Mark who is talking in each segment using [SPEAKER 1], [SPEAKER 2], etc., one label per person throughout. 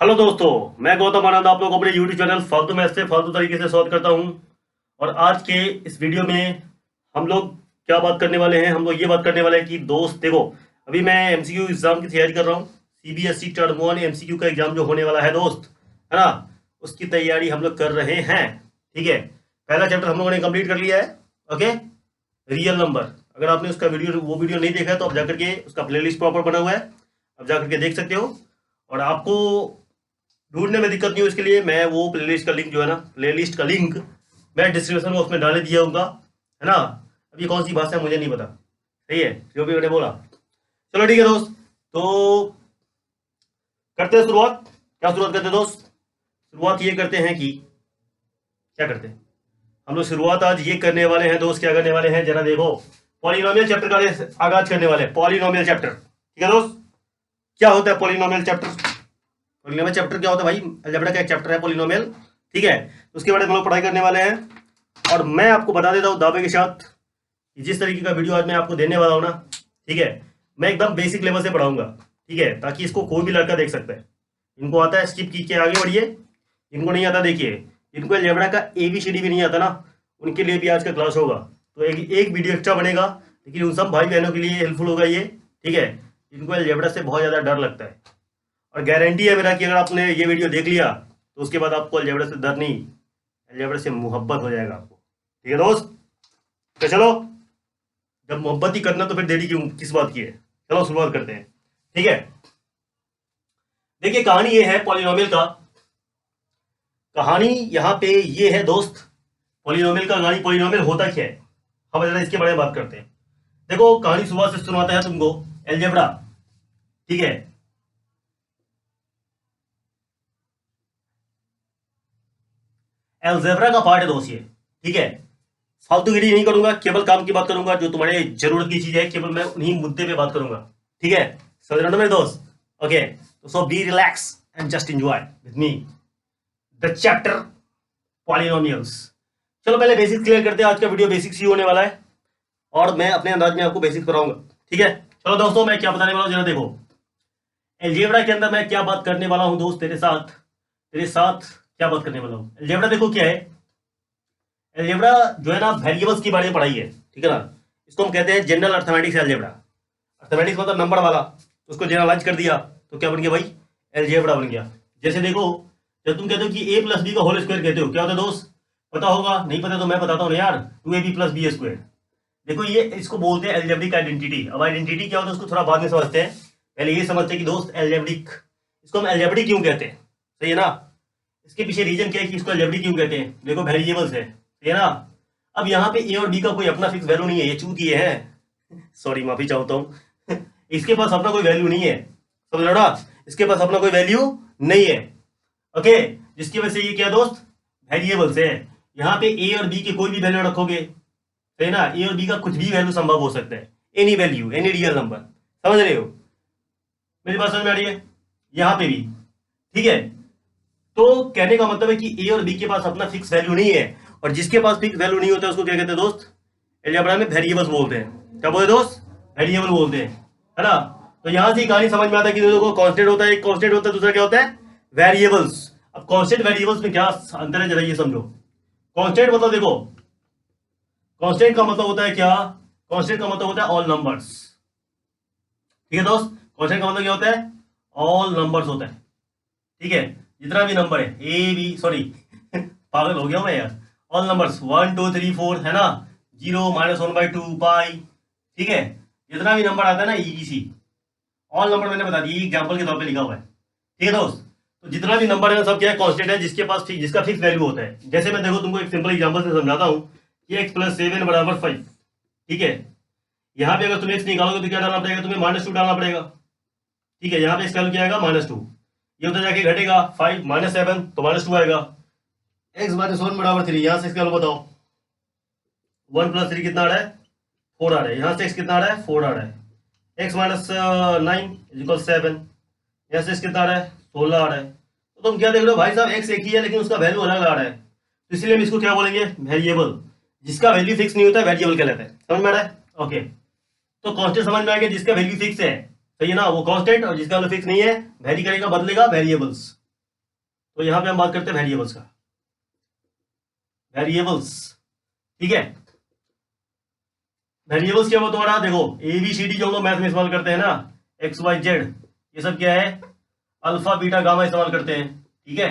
[SPEAKER 1] Hello दोस्तों, मैं गौतम आनंद आप लोग अपने यूट्यूब चैनल फालतू मैथ से फालतू तरीके से सॉल्व करता हूं। और आज के इस वीडियो में हम लोग क्या बात करने वाले हैं, हम लोग ये बात करने वाले हैं कि दोस्त देखो, अभी मैं एमसीक्यू एग्जाम की तैयारी कर रहा हूँ। सीबीएसई टर्म 1 एमसीक्यू का एग्जाम जो होने वाला है दोस्त, है ना, उसकी तैयारी हम लोग कर रहे हैं। ठीक है, पहला चैप्टर हम लोगों ने कंप्लीट कर लिया है। Okay, real number. अगर आपने उसका वीडियो नहीं देखा है तो आप जाकर के, उसका प्लेलिस्ट प्रॉपर बना हुआ है, आप जाकर के देख सकते हो। और आपको ढूंढने में दिक्कत नहीं हो इसके लिए मैं वो प्लेलिस्ट का लिंक जो है ना, प्लेलिस्ट का लिंक मैं डिस्क्रिप्शन बॉक्स में डाले दिया हूँगा, है ना। अब ये कौन सी भाषा है मुझे नहीं पता, सही है जो भी मैंने बोला। चलो ठीक है दोस्त, तो करते हैं शुरुआत। क्या शुरुआत करते हैं दोस्त? शुरुआत ये करते हैं कि क्या करते हैं हम लोग, शुरुआत आज ये करने वाले हैं दोस्त। क्या करने वाले हैं जरा देखो, पॉलिनोमियल चैप्टर का आगाज करने वाले हैं। पॉलिनोमियल चैप्टर, ठीक है दोस्त। क्या होता है पॉलिनोमियल चैप्टर? पॉलिनोमियल चैप्टर क्या होता है भाई? अलजेब्रा का एक चैप्टर है पॉलिनोमियल, ठीक है। तो उसके बारे में हम लोग पढ़ाई करने वाले हैं। और मैं आपको बता देता हूँ दावे के साथ कि जिस तरीके का वीडियो आज मैं आपको देने वाला हूँ ना, ठीक है, मैं एकदम बेसिक लेवल से पढ़ाऊंगा, ठीक है, ताकि इसको कोई भी लड़का देख सकता है। इनको आता है स्किप की के आगे बढ़िए, इनको नहीं आता देखिए, इनको अलजेब्रा का ABCD भी नहीं आता ना, उनके लिए भी आज का क्लास होगा। तो एक वीडियो एक्स्ट्रा बनेगा, लेकिन उन सब भाई बहनों के लिए हेल्पफुल होगा ये, ठीक है, इनको अलजेब्रा से बहुत ज़्यादा डर लगता है। और गारंटी है मेरा कि अगर आपने ये वीडियो देख लिया तो उसके बाद आपको अलजेब्रा से डर नहीं, अलजेब्रा से मोहब्बत हो जाएगा आपको, ठीक है दोस्त। तो चलो, जब मोहब्बत ही करना तो फिर देरी क्यों, किस बात की है। चलो शुरुआत करते हैं, ठीक है। देखिए कहानी ये है पॉलिनोमियल का, कहानी यहाँ पे ये है दोस्त, पॉलिनोमियल का कहानी। पॉलिनोमियल होता क्या है, हम जरा इसके बारे में बात करते हैं। देखो कहानी सुबह से सुनाता है तुमको अलजेब्रा, ठीक है। अलजेब्रा का पार्ट है दोस्त ये, ठीक है। फालतूगिरी नहीं करूंगा, केवल काम की बात करूंगा, जो तुम्हारे जरूरत की चीज है, केवल मैं उन्हीं मुद्दे पे बात करूंगा, ठीक है। समझ रहे हो ना मेरे दोस्त? ओके, तो so be relax and just enjoy with me the chapter polynomials. चलो पहले बेसिक्स क्लियर करते हैं, आज का वीडियो बेसिक्स ही होने वाला है और मैं अपने अंदाज में आपको बेसिक्स कराऊंगा, ठीक है। चलो दोस्तों, मैं क्या बताने वाला हूँ जरा देखो, अलजेब्रा के अंदर मैं क्या बात करने वाला हूँ दोस्त, तेरे साथ क्या बात करने वाला हूँ। अलजेब्रा देखो क्या है, अलजेब्रा जो है ना, वेरिएबल्स के बारे में पढ़ाई है, ठीक है ना। इसको हम कहते हैं जनरल अर्थमेटिक्स अलजेब्रा। अर्थमेटिक्स मतलब नंबर वाला, तो उसको जनरलाइज कर दिया तो क्या बन गया भाई, अलजेब्रा बन गया। जैसे देखो, जब तुम कहते हो कि A+B का होल स्क्वायर कहते हो, क्या होता है दोस्त? पता होगा, नहीं पता तो मैं बताता हूँ ना यार, 2AB+B²। देखो ये इसको बोलते हैं अलजेब्रिक आइडेंटिटी। अब आइडेंटिटी क्या होता है उसको थोड़ा बाद में समझते हैं, पहले ये समझते हैं कि दोस्त अलजेब्रिक, इसको हम अलजेब्रिक क्यों कहते हैं, सही है ना। इसके पीछे रीजन क्या है कि इसको अलजेब्रिक क्यों कहते हैं, देखो वेरिएबल्स है, सही है ना। अब यहाँ पे A और B का कोई अपना फिक्स वैल्यू नहीं है, ये चूतिए है, सॉरी माफी चाहता हूँ इसके पास अपना कोई वैल्यू नहीं है, समझ लो ना, इसके पास अपना कोई वैल्यू नहीं है। ओके, जिसकी वजह से ये क्या दोस्त, वेरिएबल्स है। यहाँ पे A और B के कोई भी वैल्यू रखोगे, सही ना, A और B का कुछ भी वैल्यू संभव हो सकता है, any value, any real number, समझ रहे हो? मेरी बात समझ में आ रही है? यहाँ पे भी, ठीक है। तो कहने का मतलब है कि A और B के पास अपना फिक्स वैल्यू नहीं है, और जिसके पास फिक्स वैल्यू नहीं होता उसको क्या कहते हैं दोस्त, अलजेब्रा में वेरिएबल्स बोलते हैं। क्या बोलते दोस्त? वेरिएबल बोलते हैं, है ना। तो यहां से ही कहानी समझ में आता है कि देखो कांस्टेंट होता है, एक कांस्टेंट होता है, दूसरा क्या होता है, वेरिएबल्स। अब कांस्टेंट वेरिएबल्स में क्या अंतर है जरा ये समझो। कांस्टेंट मतलब देखो, कांस्टेंट का मतलब होता है क्या, कांस्टेंट का मतलब होता है ऑल नंबर्स, ठीक है दोस्त। कांस्टेंट का मतलब क्या होता है, ऑल नंबर्स होता है, ठीक है। जितना भी नंबर है, ए बी, सॉरी पागल हो गया मैं यार, ऑल नंबर्स 1 2 3 4, है ना, 0 -1/2 पाई, ठीक है। जितना भी नंबर आता है ना EBC, ऑल नंबर मैंने बता दिया, एग्जाम्पल के तौर पे लिखा हुआ है, ठीक है दोस्त। तो जितना भी नंबर है ना सब क्या है, कांस्टेंट है, जिसके पास जिसका फिक्स वैल्यू होता है। जैसे मैं देखो तुमको एक सिंपल एग्जाम्पल से समझाता हूँ कि x+7 = 5, ठीक है। यहाँ पे अगर तुम x निकालोगे तो क्या डालना पड़ेगा तुम्हें, -2 डालना पड़ेगा, ठीक है। यहाँ पे x वैल्यू क्या आएगा, -2, ये उधर जाके घटेगा 5 -7 तो -2 आएगा। x - 1 = 3, यहाँ से इसका बताओ, 1 + 3 कितना आ रहा है, 4 आ रहा है। यहाँ से x कितना आ रहा है, 4 आ रहा है। x - 9 = 7, यहाँ से x कितना आ रहा है, 16 आ रहा है। तो तुम क्या देख रहे हो भाई साहब, x एक ही है लेकिन उसका वैल्यू अलग आ रहा है, तो इसलिए हम इसको क्या बोलेंगे, वेरिएबल। जिसका वैल्यू फिक्स नहीं होता है वेरिएबल कहलाता है, समझ में आ रहा है? ओके, तो कांस्टेंट समझ में आ गया, जिसका वैल्यू फिक्स है, सही है ना, वो कांस्टेंट, और जिसका वैल्यू फिक्स नहीं है, वेरी करेगा, बदलेगा, वेरिएबल्स। तो यहाँ पे हम बात करते हैं वेरिएबल्स का, वेरिएबल्स, ठीक है। वेरिएबल्स क्या होता है, देखो ABCD जो हम लोग मैथ में इस्तेमाल करते हैं ना, XYZ, ये सब क्या है, अल्फा बीटा गामा इस्तेमाल करते हैं, ठीक है।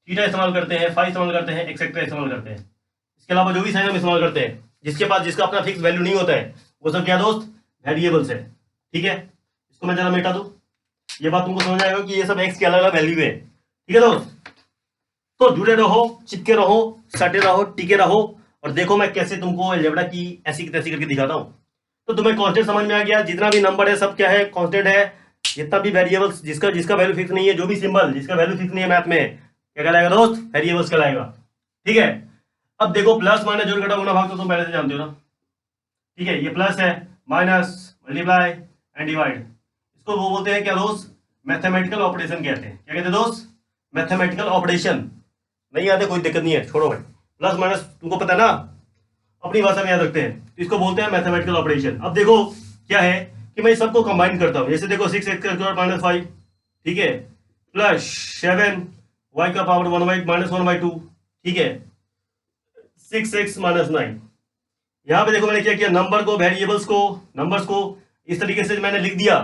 [SPEAKER 1] थीटा इस्तेमाल करते हैं, फाई इस्तेमाल करते हैं, एक्सेट्रा इस्तेमाल करते हैं। इसके अलावा जो भी साइन हम इस्तेमाल करते हैं, जिसका अपना फिक्स वैल्यू नहीं होता है, वो सब क्या दोस्त, वेरिएबल्स है, ठीक है। इसको मैं जरा मिटा दूं, ये बात तुमको समझ आएगा कि ये सब एक्स के अलग अलग वैल्यू है, ठीक है दोस्त। तो जुड़े रहो, चिपके रहो, सटे रहो, टिके रहो, और देखो मैं कैसे तुमको अलजेब्रा की ऐसी तैसी करके दिखाता हूं। तो तुम्हें कांस्टेंट समझ में आ गया, जितना भी नंबर है सब क्या है, कांस्टेंट है। जितना भी वेरिएबल्स जिसका वैल्यू फिक्स नहीं है, जो भी सिंबल जिसका वैल्यू फिक्स नहीं है मैथ में, क्या कहलाएगा दोस्त, वेरिएबल्स कहलाएगा, ठीक है। अब देखो प्लस माइनस जोड़ घटा गुणा भाग तो तुम पहले से जानते हो ना, ठीक है। ये प्लस है, माइनस, मल्टीप्लाई एंड डिवाइड, इसको वो बोलते हैं क्या दोस्त, मैथमेटिकल ऑपरेशन कहते हैं। क्या कहते हैं दोस्त, मैथमेटिकल ऑपरेशन। नहीं आते कोई दिक्कत नहीं है, छोड़ो भाई, प्लस माइनस तुमको पता है ना, अपनी भाषा में याद रखते हैं, तो इसको बोलते हैं मैथमेटिकल ऑपरेशन। अब देखो क्या है कि मैं सबको कंबाइन करता हूं, जैसे देखो 6x² - 5, ठीक है, प्लस 7 y का पावर 1/-2, ठीक है, 6x - 9। यहां पे देखो मैंने क्या किया, नंबर को, वेरिएबल्स को, नंबर्स को इस तरीके से मैंने लिख दिया,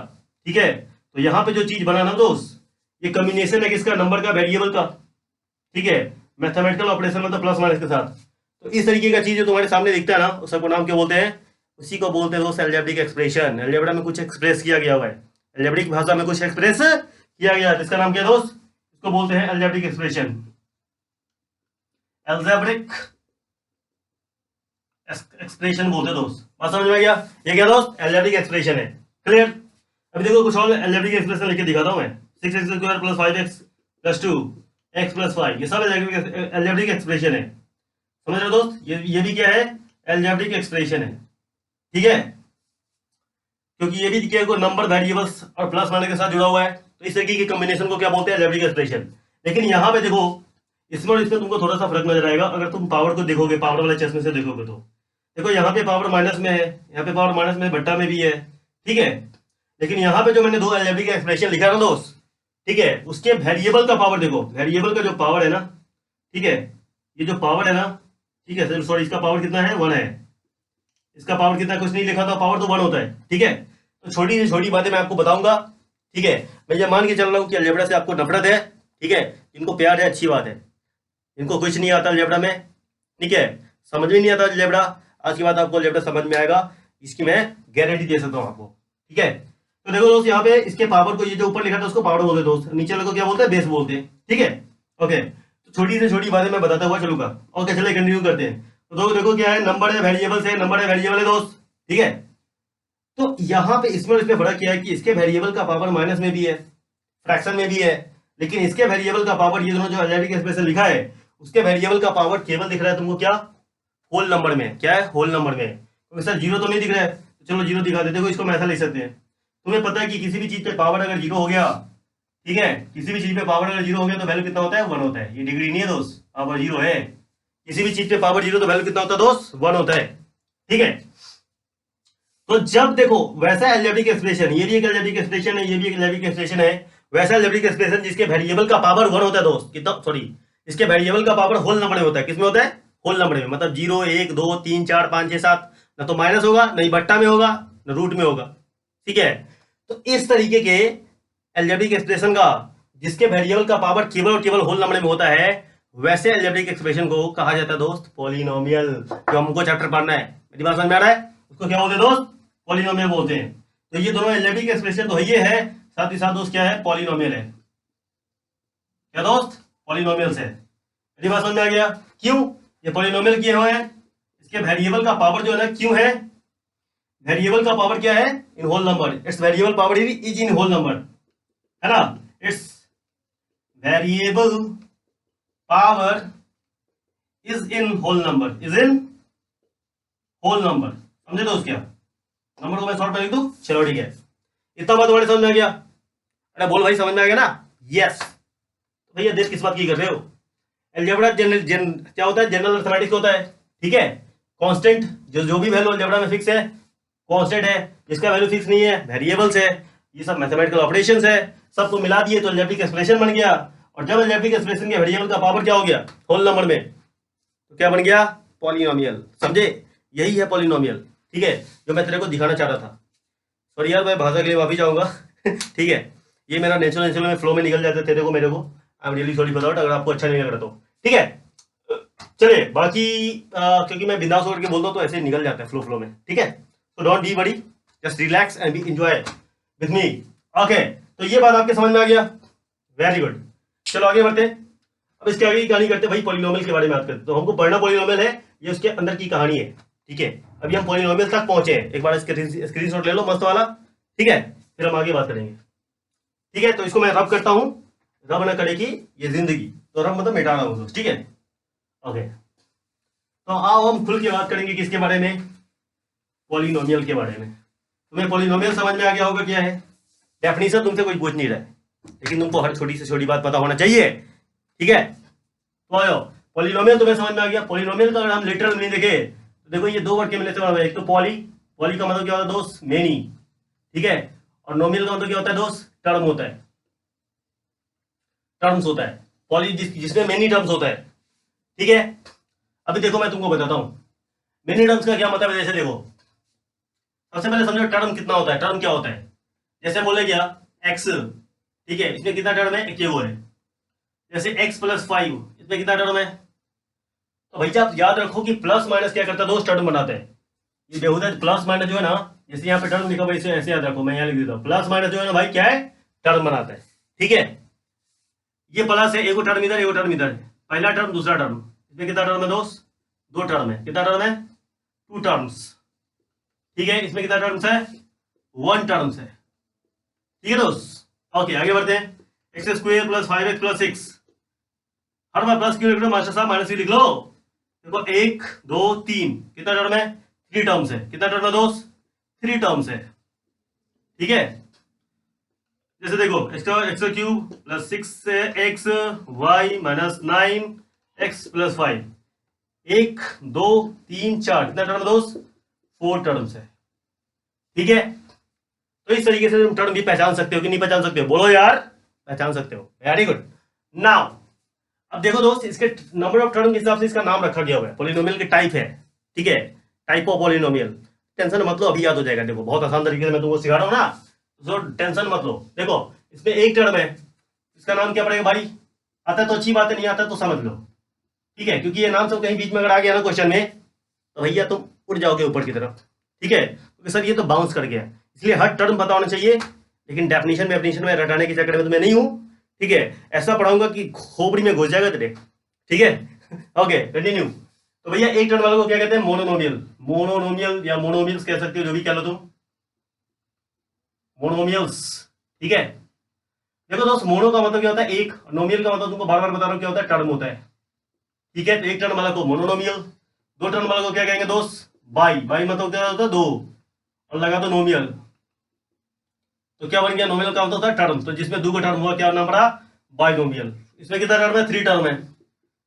[SPEAKER 1] ठीक है। तो यहां पे जो चीज बना ना दोस्त, ये कॉम्बिनेशन है किसका, नंबर का, वेरिएबल का, ठीक है। मैथमेटिकल ऑपरेशन मतलब प्लस माइनस के साथ। तो इस तरीके का चीज जो तुम्हारे सामने दिखता है ना, उस सबको नाम क्या बोलते हैं, उसी को बोलते हैं दोस्त अलजेब्रिक एक्सप्रेशन। अलजेब्रा में कुछ एक्सप्रेस किया गया हुआ है, अलजेब्रिक भाषा में कुछ एक्सप्रेस किया गया है, इसका नाम क्या है दोस्त, इसको बोलते हैं अलजेब्रिक एक्सप्रेशन, अलजेब्रिक एक्सप्रेशन बोलते हैं दोस्त। बात समझ में आ गया, ये क्या दोस्त, अलजेब्रिक एक्सप्रेशन है, क्लियर। अभी देखो कुछ और अलजेब्रिक एक्सप्रेशन लिख के दिखाता हूं मैं, 6x² + 5x + 2x + 5, ये सब अलजेब्रिक एक्सप्रेशन है, समझ रहे हो दोस्त। ये भी क्या है, अलजेब्रिक एक्सप्रेशन है, ठीक है। क्योंकि ये भी क्या, नंबर, वेरिएबल्स और प्लस माइनस के साथ जुड़ा हुआ है, तो इस तरीके की कॉम्बिनेशन को क्या बोलते हैं, अलजेब्रिक एक्सप्रेशन। लेकिन यहाँ पे देखो, इसमें और इसमें तुमको थोड़ा सा फर्क नजर आएगा अगर तुम पावर को देखोगे, पावर वाले चश्मे से देखोगे तो। देखो यहाँ पे पावर माइनस में है, यहाँ पे पावर माइनस में बट्टा में भी है, ठीक है। लेकिन यहाँ पे जो मैंने दो अलजेब्रिक एक्सप्रेशन लिखा ना दोस्त, ठीक है, उसके वेरिएबल का पावर देखो, वेरिएबल का जो पावर है ना, ठीक है, ये जो पावर है ना, ठीक है, सॉरी, इसका पावर कितना है, 1 है, इसका पावर कितना कुछ नहीं लिखा था, पावर तो 1 होता है, ठीक है। तो छोटी से छोटी बातें मैं आपको बताऊंगा, ठीक है। मैं ये मान के चल रहा हूँ कि अलजेब्रा से आपको नफरत है, ठीक है, इनको प्यार है, अच्छी बात है, इनको कुछ नहीं आता अलजेब्रा में, ठीक है, समझ में नहीं आता अलजेब्रा, आज की बात आपको अलजेब्रा समझ में आएगा, इसकी मैं गारंटी दे सकता हूँ आपको, ठीक है। तो देखो दोस्त, यहाँ पे इसके पावर को, ये जो ऊपर लिखा था उसको पावर बोलते हैं दोस्त, नीचे वाले को क्या बोलते हैं, बेस बोलते हैं, ठीक है, ओके। तो छोटी से छोटी बातें मैं बताता हुआ चलूंगा, ओके, चलिए कंटिन्यू करते हैं। तो देखो क्या है, नंबर है, वेरिएबल्स है, नंबर है, वेरिएबल है दोस्त, ठीक है। तो यहाँ पे इसमें और इसमें फर्क क्या है कि इसके वेरिएबल का पावर माइनस में भी है, फ्रैक्शन में भी है, लेकिन इसके वेरिएबल का पावर, ये दोनों जो अलजेब्रिक एक्सप्रेशन लिखा है, उसके वेरिएबल का पावर केवल दिख रहा है तुमको क्या, होल नंबर में, क्या है, होल नंबर में। तो सर जीरो तो नहीं दिख रहा है, तो चलो जीरो दिखा देते, देखो इसको मैं ऐसा लिख सकते हैं। तुम्हें पता है कि किसी भी चीज पे पावर अगर जीरो हो गया, ठीक है, किसी भी चीज पे पावर अगर जीरो हो गया तो वैल्यू कितना होता है, 1 होता है। ये डिग्री नहीं है दोस्त, पावर जीरो है, किसी भी चीज पे पावर जीरो तो वैल्यू कितना होता है दोस्त, 1 होता है, ठीक है। तो जब देखो वैसा अलजेब्रिक एक्सप्रेशन, ये भी एक अलजेब्रिक एक्सप्रेशन है, ये भी एक अलजेब्रिक एक्सप्रेशन है, वैसा अलजेब्रिक एक्सप्रेशन जिसके वेरिएबल का पावर 1 होता है दोस्त, कितना, सॉरी, इसके वेरिएबल का पावर होल नंबर में होता है, किसमें होता है, होल नंबर में, मतलब 0 1 2 3 4 5 6 7, ना तो माइनस होगा, नहीं बट्टा में होगा, ना रूट में होगा, ठीक है। तो इस तरीके के अलजेब्रिक एक्सप्रेशन का जिसके वेरिएबल का पावर केवल और केवल होल नंबर में होता है, वैसे अलजेब्रिक एक्सप्रेशन को कहा जाता है दोस्त पॉलिनोमियल। जो हमको चैप्टर पढ़ना है, मेरी बात समझ में आ रहा है, उसको क्या बोलते हैं दोस्त, पॉलिनोमियल बोलते हैं। तो ये दोनों अलजेब्रिक एक्सप्रेशन तो ये है, साथ ही साथ दोस्त क्या है, पॉलिनोमियल है, क्या दोस्त, पॉलिनोमियल्स है। मेरी बात समझ में आ गया, क्यों ये पॉलिनोमियल किए हुए हैं, इसके वेरिएबल का पावर जो है ना, क्यों है, वेरिएबल का पावर क्या है, in whole number, it's variable power is in whole number, है ना, it's variable power is in whole number, is in whole number, समझे दोस्त, क्या नंबर को मैं शॉर्ट में लिख दूं, चलो ठीक है, इतना बात तुम्हारे समझ में आ गया, अरे बोल भाई समझ में आ गया ना, यस। तो भैया देख किस बात की कर रहे हो, अलजेब्रा क्या होता है, जनरल अरिथमेटिक होता है, ठीक है। कांस्टेंट जो भी वैल्यू अलजेब्रा में फिक्स है, कांस्टेंट है, जिसका वैल्यू फिक्स नहीं है, वेरिएबल्स है, ये सब मैथमेटिकल ऑपरेशंस है, सबको मिला दिए तो अलजेब्रिक एक्सप्रेशन बन गया। और जब अलजेब्रिक एक्सप्रेशन के वेरिएबल का पावर क्या हो गया होल नंबर में, तो क्या बन गया पॉलिनोमियल। समझे, यही है पॉलिनोमियल। ठीक है, जो मैं तेरे को दिखाना चाह रहा था। सॉरी यार, मैं भाषा के लिए माफी चाहूंगा। ठीक है, ये मेरा नेचुरल में फ्लो में निकल जाता है तेरे को मेरे को। I am really sorry for that, अगर आपको अच्छा नहीं लग रहा तो। ठीक है, चलिए बाकी क्योंकि मैं बिंदास होकर के बोलता हूँ तो ऐसे ही निकल जाता है फ्लो में। ठीक है, तो don't be worry, just relax and B enjoy with me. Okay, तो ये बात आपके समझ में आ गया, वेरी गुड। चलो आगे बढ़ते हैं। अब इसके आगे की कहानी करते हैं भाई, पॉलिनोमियल के बारे में बात करते हैं। तो हमको पढ़ना पॉलिनोमियल है, ये उसके अंदर की कहानी है। ठीक है, अभी हम पॉलिनोमियल तक पहुंचे हैं। एक बार स्क्रीनशॉट ले लो मस्त वाला। ठीक है, फिर हम आगे बात करेंगे। ठीक है, तो इसको मैं रब करता हूं, रब न करे कि ये जिंदगी, तो रब मतलब मिटाना हो। ठीक है, ओके। तो आओ हम खुल के बात करेंगे किसके बारे में, पॉलिनोमियल के बारे में। तुम्हें पॉलिनोमियल समझ में आ गया होगा क्या है। डेफिनेशन तुमसे कोई पूछ नहीं रहा है, लेकिन तुमको हर छोटी से छोटी बात पता होना चाहिए। ठीक है, तो आओ, पॉलिनोमियल तुम्हें समझ में आ गया। पॉलिनोमियल का अगर हम लिटरल मीनिंग देखें तो देखो ये दो वर्ड के मिलने से बना हुआ है। एक तो पॉली, पॉली का मतलब क्या होता है दोस्त, मेनी। ठीक है, और नोमियल का मतलब क्या होता है दोस्त, टर्म होता है, टर्म्स होता है। पॉली जिसमें मेनी टर्म्स होता है। ठीक है, अभी देखो मैं तुमको बताता हूं मेनी टर्म्स का क्या मतलब है। जैसे देखो, सबसे पहले समझो टर्म कितना होता है, टर्म क्या होता है। जैसे बोले क्या एक्स, ठीक है, इसमें कितना टर्म है, एक वो है। जैसे x प्लस 5, इसमें कितना टर्म है। तो भैया आप याद रखो कि प्लस माइनस क्या करता है दोस्त, टर्म बनाते हैं। ये बेहुदा प्लस माइनस जो है ना, जैसे यहाँ पे टर्म लिखा हुआ है ऐसे याद रखो, मैं यहाँ लिख देता हूँ। प्लस माइनस जो है ना भाई क्या है, टर्म बनाता है। ठीक है, ये प्लस है, एक टर्म इधर एक टर्म इधर, पहला टर्म दूसरा टर्म। इसमें कितना टर्म है दोस्त, दो टर्म है। कितना टर्म है, टू टर्म्स। ठीक है, इसमें कितना टर्म्स है, वन टर्म्स है। ठीक है दोस्त, ओके आगे बढ़ते हैं। X square plus 5x plus 6, हर बार प्लस क्यों लिख लो मास्टर साहब, माइनस क्यों लिख लो। देखो 1 2 3, कितना टर्म है, 3 टर्म्स है। कितना टर्म है दोस्त, 3 टर्म्स है। ठीक है, जैसे देखो x cube plus 6x y minus 9x plus 5, 1 2 3 4, कितना टर्म है दोस्त, 4 टर्म्स है। ठीक है, तो इस तरीके से तुम टर्म भी पहचान सकते हो कि नहीं पहचान सकते हो, बोलो यार, पहचान सकते हो। Very good. नाउ अब देखो दोस्त, इसके नंबर ऑफ टर्म के हिसाब से इसका नाम रखा गया हुआ है। पॉलिनोमियल के टाइप है। ठीक है, टाइप ऑफ पॉलिनोमियल। टेंशन मत लो, अभी याद हो जाएगा। देखो बहुत आसान तरीके से मैं तुमको सिखा रहा हूं ना, तो टेंशन मत लो। देखो इसमें एक टर्म है, इसका नाम क्या पड़ेगा भाई, आता तो अच्छी बात है, नहीं आता तो समझ लो। ठीक है, क्योंकि ये नाम सब कहीं बीच में अगर आ गया ना क्वेश्चन में, तो भैया तुम उड़ जाओगे ऊपर की तरफ। ठीक है, क्योंकि सर ये तो बाउंस कर गया, इसलिए हर टर्म पता होना चाहिए। लेकिन डेफिनेशन में रटाने के चक्कर में तो मैं नहीं हूं। ठीक है, ऐसा पढ़ाऊंगा कि खोपड़ी में घुस जाएगा तेरे। ठीक है, ओके कंटिन्यू। तो भैया एक टर्म वालों को क्या कहते हैं, मोनोनोमियल। मोनोनोमियल या मोनोमियल्स कह सकते हो, जो भी कह लो तुम, मोनोमियल्स। ठीक है, देखो दोस्त मोनो का मतलब क्या होता है एक, नोमियल का मतलब तुमको बार बार बता रहा हूं क्या होता है, टर्म होता है। ठीक है, तो एक टर्म वाला को मोनोनोमियल, दो टर्म वाला को क्या कहेंगे दोस्त, बाई। बाई मतलब क्या होता है, दो, और लगा दो नोमियल, तो क्या बन गया, नोमियल का मतलब होता है टर्म। तो जिसमें दो का टर्म हुआ क्या नाम पड़ा, बाइनोमियल। इसमें कितना टर्म है, 3 टर्म है।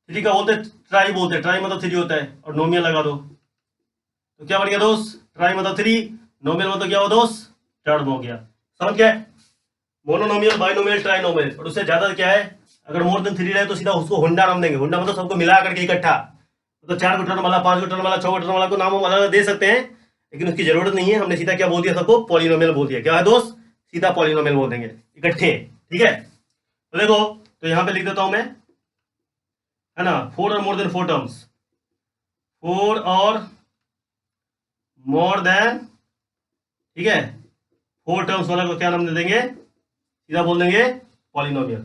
[SPEAKER 1] 3 का बोलते ट्राई बोलते, ट्राई मतलब 3 होता है, और नोमियल लगा दो, तो क्या बन गया दोस्त, ट्राई मतलब 3, नोमियल मतलब क्या हो दोस्त, टर्म हो गया। समझ गए, मोनोनोमियल, बाइनोमियल, ट्राइनोमियल। और उससे ज्यादा क्या है, अगर मोर देन 3 रहे तो सीधा उसको हुंडा नाम देंगे। हुंडा मतलब सबको मिला करके इकट्ठा, तो 4 टर्म वाला, 5 टर्म वाला, 6 टर्म वाला को नाम अलग दे सकते हैं, लेकिन उसकी जरूरत नहीं है। हमने सीधा क्या बोल दिया, सबको पॉलिनोमियल बोल दिया। क्या है दोस्त, सीधा पॉलिनोमियल बोल देंगे इकट्ठे। ठीक है, तो देखो, तो यहां पे लिख देता हूं मैं, है ना, 4 और मोर देन 4 टर्म्स, 4 और मोर देन, ठीक है, 4 टर्म्स वाला को क्या नाम दे देंगे, सीधा बोल देंगे पॉलिनोमियल।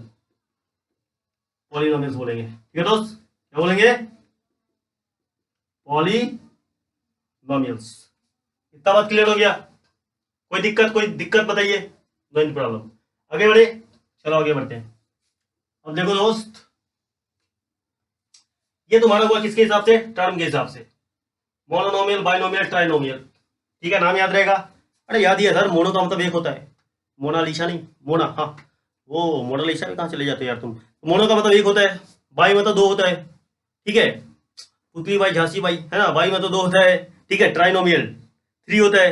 [SPEAKER 1] पॉलिनोमियल्स बोलेंगे। ठीक है दोस्त, क्या बोलेंगे, पॉलिनोमियल्स। इतना बात क्लियर हो गया, कोई दिक्कत बताइए, नो प्रॉब्लम। आगे बढ़े, चलो आगे बढ़ते हैं। अब देखो दोस्त, ये तुम्हारा हुआ किसके हिसाब से, टर्म के हिसाब से, मोनोनोमियल, बाइनोमियल, ट्राइनोमियल। ठीक है, नाम याद रहेगा। अरे याद ही है सर, मोनो का मतलब एक होता है, मोनालिसा नहीं, मोना, हाँ वो मोनालिसा में कहाँ चले जाते हो यार तुम। मोनो का मतलब एक होता है, बाई मतलब 2 होता है। ठीक है, पुतली बाई झांसी बाई, है ना, बाई मतलब 2 होता है। ठीक है, ट्राइनोमियल 3 होता है,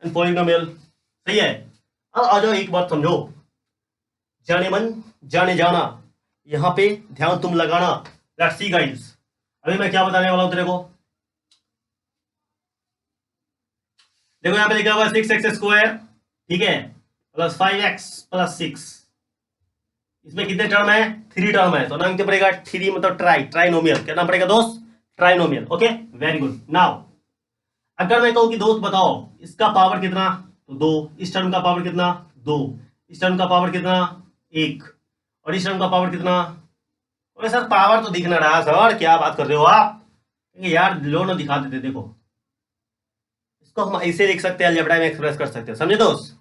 [SPEAKER 1] एंड पॉलिनोमियल। सही है। अब आ जाओ, एक बात समझो, जाने मन जाने जाना, यहाँ पे ध्यान तुम लगाना। लेट्स सी गाइस, अभी मैं क्या बताने वाला हूं तेरे को। देखो यहाँ पे लिखा हुआ है 6x², ठीक है, प्लस 5x+6। इसमें कितने टर्म है? 3 टर्म है, तो नाम क्या पड़ेगा? 3 मतलब ट्राइनोमियल। क्या नाम पड़ेगा दोस्त? Trinomial. Okay, very good. Now अगर मैं कहूं कि दोस्त बताओ इसका पावर कितना, तो 2। इस टर्म का पावर कितना? 2। इस टर्म का पावर कितना? 1। और इस टर्म का पावर कितना? अरे सर पावर तो दिख ना रहा सर, क्या बात कर रहे हो आप? यार लो ना, दिखा देते। देखो इसको हम ऐसे लिख सकते हैं, अलजेब्रा में एक्सप्रेस कर सकते हैं, समझे दोस्त?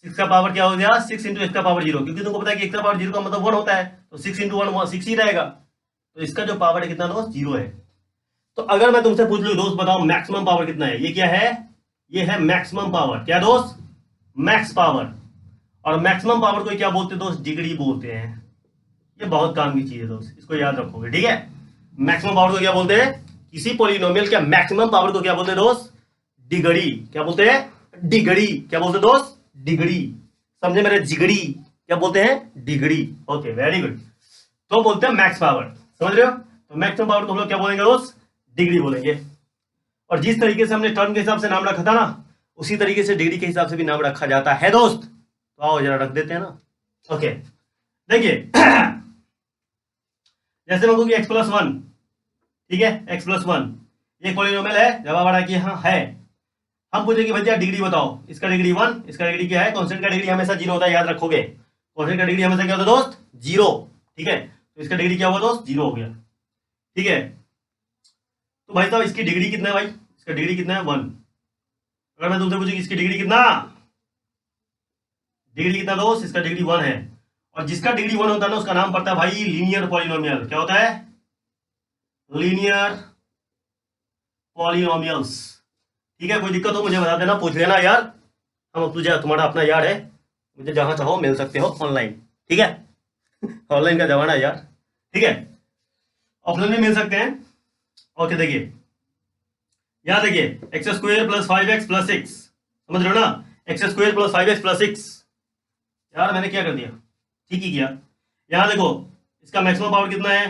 [SPEAKER 1] 6 का पावर क्या हो गया? 6 इंटू x का पावर 0, क्योंकि तुमको पता है कि x का पावर 0 का मतलब 1 होता है, तो 6 इंटू 1 6 ही रहेगा। तो इसका जो पावर है कितना दोस्त? 0 है। तो अगर मैं तुमसे पूछ लूं दोस्त बताओ मैक्सिमम पावर कितना है, ये क्या है? ये है मैक्सिमम पावर। क्या दोस्त? Max power. और मैक्सिमम पावर को क्या बोलते हैं दोस्त? डिग्री बोलते हैं। ये बहुत काम की चीज है दोस्त, इसको याद रखोगे, ठीक है? मैक्सिमम पावर को क्या बोलते हैं? किसी पॉलिनोमियल के मैक्सिमम पावर को क्या बोलते हैं दोस्त? डिग्री। क्या बोलते हैं? डिग्री। क्या बोलते हैं दोस्त? डिग्री। समझे मेरे जिगरी? क्या बोलते हैं? डिग्री। Okay, very good. तो बोलते हैं मैक्स पावर, समझ रहे हो? तो मैक्सिमम पावर को हम लोग क्या बोलेंगे दोस्त? डिग्री बोलेंगे। और जिस तरीके से हमने टर्म के हिसाब से नाम रखा था ना, उसी तरीके से डिग्री के हिसाब से भी नाम रखा जाता है दोस्त। तो आओ जरा रख देते हैं ना। ओके, देखिए जैसे मैं कहूँ कि x+1, ठीक है, x+1 ये पॉलिनोमियल है। जवाब आ रहा है कि हाँ है। हम पूछेंगे भैया डिग्री बताओ, इसका डिग्री 1, इसका डिग्री क्या है? कांस्टेंट का डिग्री हमेशा 0 होता है, याद रखोगे। कांस्टेंट का डिग्री हमेशा क्या होता है दोस्त? 0, ठीक है। तो इसका डिग्री क्या हुआ दोस्त? 0 हो गया, ठीक है। तो भाई साहब इसकी डिग्री कितना है भाई? इसका डिग्री कितना है? 1। अगर मैं तुमसे पूछूं इसकी डिग्री कितना, डिग्री कितना दोस्त? इसका डिग्री 1 है। और जिसका डिग्री 1 होता है ना उसका नाम पड़ता है भाई लीनियर पॉलिनोमियल। क्या होता है? लीनियर पॉलिनोमियल्स, ठीक है। कोई दिक्कत हो मुझे बता देना, पूछ लेना यार। हम तुझे तुम्हारा अपना यार है, मुझे जहां चाहो मिल सकते हो ऑनलाइन, ठीक है। ऑनलाइन का जमाना है यार, ठीक है। ऑफलाइन भी मिल सकते हैं। ओके, देखिए यहां देखिए x² + 5x+6, समझ रहे हो ना? x² + 5x+6। यार मैंने क्या कर दिया? ठीक ही किया। यहां देखो इसका मैक्सिमम पावर कितना है?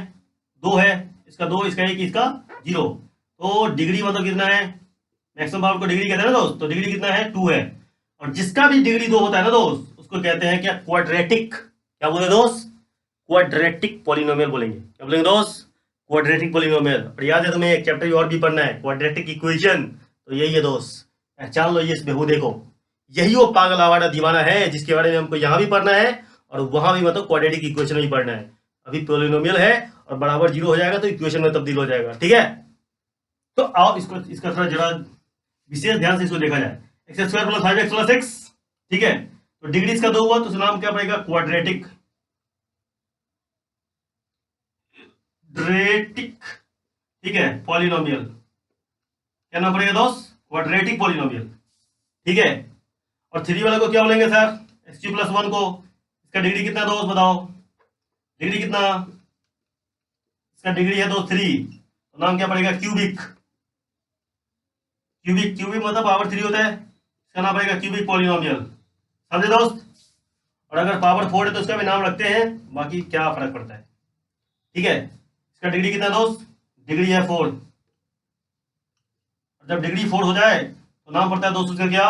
[SPEAKER 1] 2 है। इसका 2, इसका 1, इसका 0। तो डिग्री मतलब कितना है? मैक्सिमम पावर को डिग्री कहते हैं ना दोस्त, तो डिग्री कितना है? 2 है। और जिसका भी डिग्री 2 होता है ना दोस्त, उसको कहते हैं क्या? क्वाड्रेटिक। क्या बोले दोस्त? क्वाड्रेटिक पॉलिनोमियल बोलेंगे। क्या बोलेंगे दोस्त? Quadratic polynomial. और याद है तुम्हें एक चैप्टर और भी पढ़ना है, क्वाड्रेटिक इक्वेशन। तो यही है दोस्त, पहचान लो ये इस बेहूदे को। यही वो पागल आवारा दीवाना है जिसके बारे में हमको यहाँ भी पढ़ना है और वहां भी मतलब क्वाड्रेटिक इक्वेशन भी पढ़ना है। अभी पॉलिनोमियल है और बराबर 0 हो जाएगा तो इक्वेशन में तब्दील हो जाएगा, ठीक है। तो आओ इसका थोड़ा जरा विशेष ध्यान से इसको देखा जाए। x² + 5x+6, ठीक है। तो डिग्री इसका 2 हुआ तो उसका नाम क्या पड़ेगा? क्वाड्रेटिक। ठीक है, पॉलिनोमियल। क्या नाम पड़ेगा दोस्त? क्वाड्रेटिक पॉलिनोमियल, ठीक है। और 3 वाले को क्या बोलेंगे सर? x3+1 को। इसका डिग्री कितना दोस्त बताओ? डिग्री कितना? इसका डिग्री है दोस्त 3, तो नाम क्या पड़ेगा? क्यूबिक। क्यूबिक, क्यूबिक मतलब पावर 3 होता है, इसका नाम पड़ेगा क्यूबिक पॉलिनोमियल, समझे दोस्त। और अगर पावर 4 है तो इसका भी नाम रखते हैं, बाकी क्या फर्क पड़ता है, ठीक है। इसका डिग्री कितना दोस्त? डिग्री है 4। जब डिग्री 4 हो जाए तो नाम पड़ता है दोस्त उसका क्या?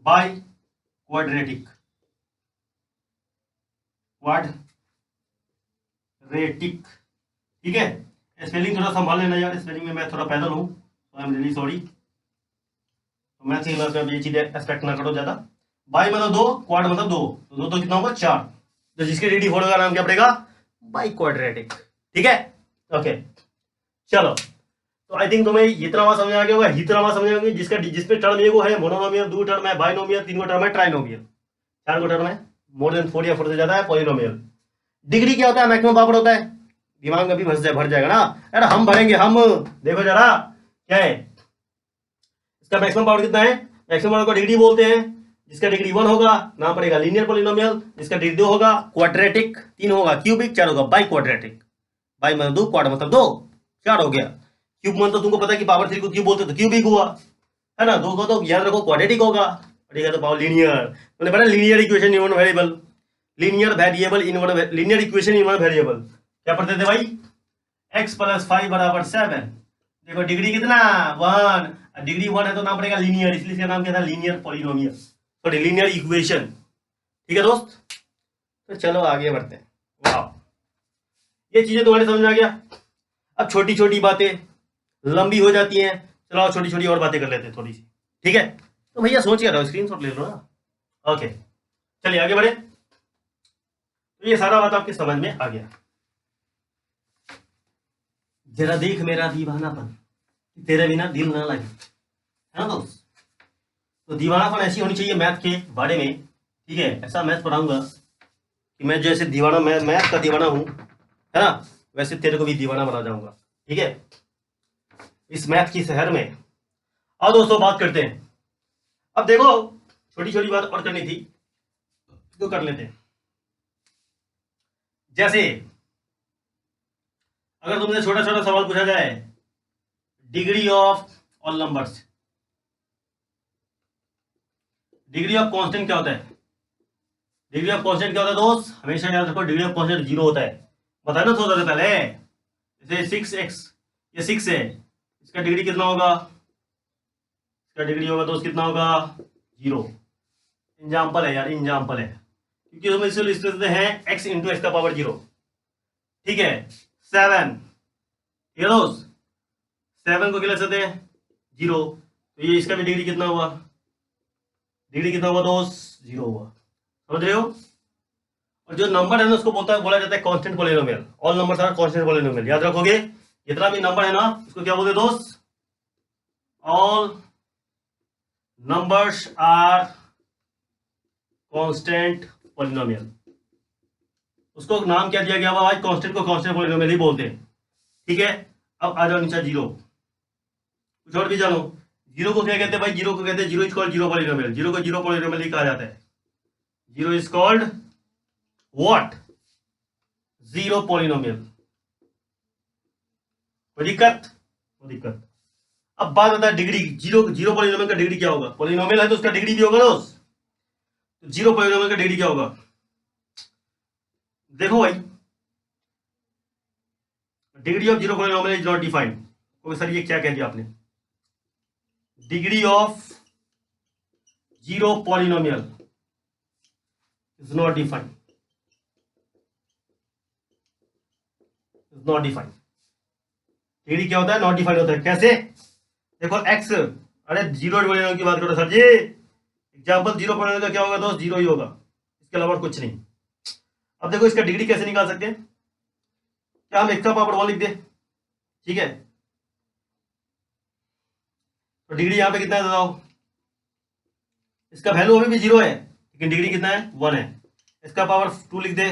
[SPEAKER 1] By quadratic. क्वाड्रेटिक, ठीक है। स्पेलिंग थोड़ा संभाल लेना यार, स्पेलिंग में मैं थोड़ा पैदल हूँ, तो आई एम रियली सॉरी। तो मैं ये चीज एक्सपेक्ट ना करो ज्यादा। बाई मतलब 2, क्वाड मतलब 2, तो 2 तो कितना होगा? 4। तो जिसके डिग्री 4 होगा नाम क्या पड़ेगा? बाई क्वाड्रेटिक, ठीक है। ओके चलो, तो आई थिंक तुम्हें इतना बात समझ आ गया होगा, इतना बात समझ आ गया जिसका जिसमें टर्म एक है मोनोनोमियल, 2 टर्म है बाइनोमियल, 3 टर्म है ट्राइनोमियल, 4 टर्म है मोर देन 4 या 4 से ज्यादा है पॉलिनोमियल। डिग्री क्या होता है? मैक्सिमम पावर होता है। दिमाग में भी भर जाएगा ना यार, हम भरेंगे हम। देखो जरा क्या है इसका मैक्सिमम पावर कितना है? मैक्सिमम पावर को डिग्री बोलते हैं। जिसका डिग्री 1 होगा नाम पड़ेगा लीनियर पॉलिनोमियल, जिसका डिग्री 2 होगा क्वाड्रेटिक, 3 होगा क्यूबिक, 4 होगा बाई क्वाड्रेटिक। बाई मतलब 2, क्वाड मतलब 2, 4 हो गया। क्यूब मतलब तुमको पता है कि पावर 3 को क्यूब बोलते तो क्यूबिक हुआ, है ना। 2 को तो याद रखो क्वाड्रेटिक होगा, ठीक है। तो पावर लीनियर मैंने पढ़ा linear equation in one variable, linear variable in one, linear equation in one variable. क्या पढ़ते थे भाई, x + 5 = 7। देखो डिग्री कितना, 1। डिग्री 1 है तो नाम पड़ेगा लीनियर, इसलिए इसका नाम क्या था, linear polynomial, sorry linear equation. ठीक है दोस्त, तो चलो आगे बढ़ते हैं। वाह, ये चीजें तुम्हारे समझ में आ गया। अब छोटी छोटी बातें लंबी हो जाती हैं, चलो छोटी छोटी और बातें कर लेते हैं थोड़ी सी। ठीक है, तो भैया सोच क्या रहा, स्क्रीनशॉट ले लो ना। ओके, चलिए आगे बढ़े। तो ये सारा बात आपके समझ में आ गया। जरा देख मेरा दीवानापन, तेरे बिना दिल ना लगे, है ना दोस्त। तो दीवानापन ऐसी होनी चाहिए मैथ के बारे में। ठीक है, ऐसा मैथ पढ़ाऊंगा कि मैं जैसे दीवाना, मैं मैथ का दीवाना हूं, है ना, वैसे तेरे को भी दीवाना बना जाऊंगा। ठीक है, इस मैथ की शहर में। आओ दोस्तों बात करते हैं। अब देखो, छोटी छोटी बात और करनी थी तो कर लेते हैं। जैसे अगर तुमसे छोटा छोटा सवाल पूछा जाए, degree of all numbers, degree of constant क्या होता है, डिग्री ऑफ कांस्टेंट क्या होता है दोस्त, हमेशा याद रखो डिग्री ऑफ कांस्टेंट 0 होता है। बताया ना थोड़ा देर पहले, जैसे 6x, ये 6 है, इसका डिग्री कितना होगा, इसका डिग्री होगा दोस्त कितना होगा, 0। एग्जाम्पल है यार, एग्जाम्पल है, क्योंकि हम इसे लिख सकते हैं x × x⁻0। ठीक है, 7, ठीक है दोस्त, 7 को क्या लिख सकते हैं, 0, तो ये इसका भी डिग्री कितना हुआ, डिग्री कितना हुआ दोस्त, 0 हुआ। समझ रहे हो। और जो नंबर है ना उसको बोला जाता है constant polynomial. All numbers are constant polynomial, याद रखोगे। जितना भी नंबर है ना उसको क्या बोलते हैं दोस्त, all numbers are constant polynomial. उसको नाम क्या दिया गया हुआ आज, कांस्टेंट को कांस्टेंट पॉलिनोमियल ही बोलते हैं। ठीक है, अब आ जाओ नीचे 0, कुछ और भी जानो। 0 को क्या कहते हैं भाई, 0 को कहते हैं 0 इज कॉल्ड 0 पॉलिनोमियल, 0 को 0 पॉलिनोमियल ही कहा जाता है। 0 इज कॉल्ड व्हाट, 0 पॉलिनोमियल। कोई दिक्कत, कोई दिक्कत। अब बात आता है डिग्री, 0 पॉलिनोमियल का डिग्री क्या होगा, पॉलिनोमियल है तो उसका डिग्री भी होगा दोस्त। तो 0 पॉलिनोमियल का डिग्री क्या होगा, देखो भाई, degree of 0 polynomial is not defined. तो सर ये क्या कह दिया आपने, degree of 0 polynomial is not defined, is not defined. Degree क्या होता है, नॉट डिफाइंड होता है। कैसे, देखो x, अरे 0 पॉलिनोमियल की बात करो सर जी, एग्जांपल 0 पॉलिनोमियल का क्या होगा दोस्त, 0 ही होगा, इसके अलावा कुछ नहीं। अब देखो इसका डिग्री कैसे निकाल सकते हैं, क्या हम x⁻1 लिख दे, ठीक है, तो डिग्री यहां पे कितना है बताओ, इसका वैल्यू अभी भी 0 है लेकिन डिग्री कितना है, 1 है। इसका पावर 2 लिख दे,